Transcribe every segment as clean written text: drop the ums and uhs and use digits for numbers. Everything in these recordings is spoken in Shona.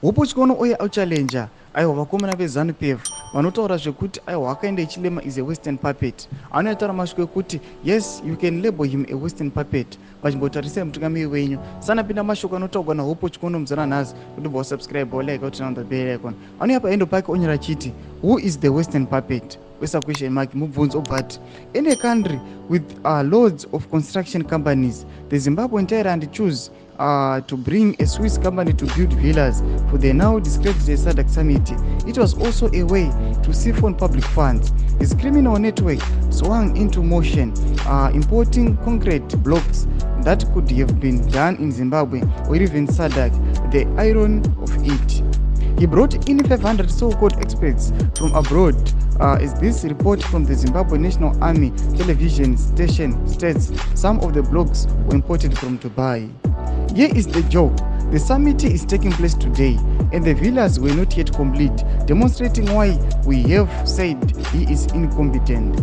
Hopo chikono oya auchallenger aiwa vakomana veZANU-PF vanotaura zvekuti aiwa Hakainde Hichilema is a western puppet. Anotaura mashoko ekuti yes you can label him a western puppet vachimbotarisai mutungamiri wenyu. Sanapinda mashoko anotaurwa naHopo Chikono muzananhazi kuti bosubscribe like kuti on the bell icon. Anouya paendo pake onyora chiti who is the western puppet? With a question mark mubvunzo. But in a country with loads of construction companies, the Zimbabwean tyrant choose to bring a Swiss company to build villas for the now discredited SADC summit. It was also a way to siphon public funds. His criminal network swung into motion, importing concrete blocks that could have been done in Zimbabwe or even SADC. The irony of it. He brought in 500 so-called experts from abroad, as this report from the Zimbabwe National Army television station states. Some of the blocks were imported from Dubai. Here is the joke. The summit is taking place today, and the villas were not yet complete, demonstrating why we have said he is incompetent.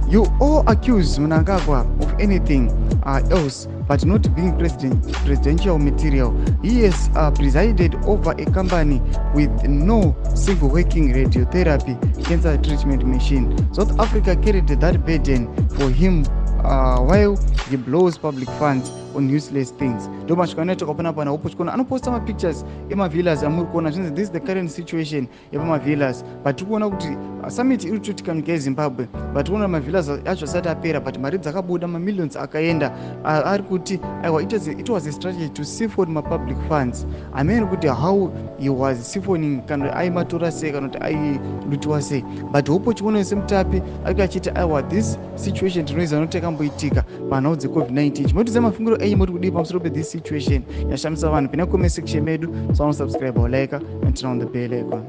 You all accuse Mnangagwa of anything else but not being presidential material. He has presided over a company with no single working radiotherapy cancer treatment machine. South Africa carried that burden for him while he blows public funds on useless things. Ndo mashoko anoita pana pana Hopo Chikono anoposta mapictures emavillas amuri kuona zvinzi this is the current situation yepamavillas, but tikuona kuti summit iri kutoitika munyika yeZimbabwe, but tikuona mavillas acho asati apera, but mari dzakabuda mamillions akaenda ari kuti aiwa it was a strategy to siphon mapublic funds. Amene kuti how he was siphoning kana aimatora sei kana kuti ailutiwa sei, but Hopo Chikono semutapi ari achiti aiwa this situation tinoiza notekamboitika panhau dzeCovid-19. Chimotiza mafungiro enyu muri kudii pamusoro pe-this situation yashamisa vanhu? Pina comment section medu, so subscribe or like and turn on the bell icon.